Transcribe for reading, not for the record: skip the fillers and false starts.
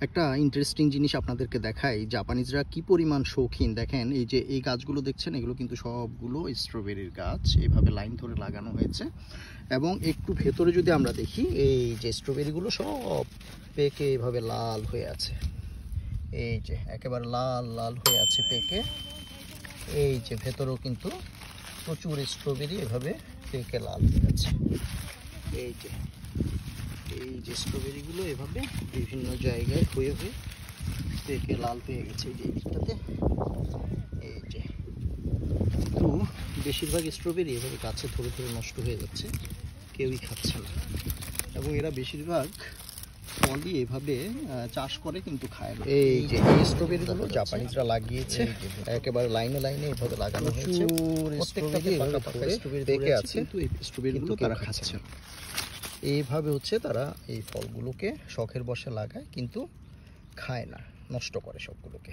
একটা ইন্টারেস্টিং জিনিস আপনাদেরকে দেখাই, জাপানিজরা কি পরিমাণ শৌখিন। দেখেন এই যে এই গাছগুলো দেখছেন, এগুলো কিন্তু সবগুলো স্ট্রবেরির গাছ, এইভাবে লাইন ধরে লাগানো হয়েছে। এবং একটু ভেতরে যদি আমরা দেখি, এই যে স্ট্রবেরিগুলো সব পেকে এভাবে লাল হয়ে আছে, এই যে একেবারে লাল লাল হয়ে আছে পেকে। এই যে ভেতরেও কিন্তু প্রচুর স্ট্রবেরি এভাবে পেকে লাল হয়ে আছে। এই যে স্ট্রবেরিগুলো এভাবে বিভিন্ন জায়গায় হয়ে পেকে লাল হয়ে গেছে। এই যে এইটাতে, এই যে কিন্তু বেশিরভাগ স্ট্রবেরি এভাবে গাছে ধরে ধরে নষ্ট হয়ে যাচ্ছে, কেউই খাচ্ছে না। এবং এরা বেশিরভাগ ফলই এভাবে চাষ করে কিন্তু খায় না। এই যে এই স্ট্রবেরিগুলো জাপানিজরা লাগিয়েছে, একেবারে লাইনে লাইনে এভাবে লাগানো হয়েছে। প্রত্যেকটাতে স্ট্রবেরি পেকে আছে, কিন্তু এই স্ট্রবেরিগুলো তারা খাচ্ছে না। এইভাবে হচ্ছে তারা এই ফলগুলোকে শখের বশে লাগায়, কিন্তু খায় না, নষ্ট করে সবগুলোকে।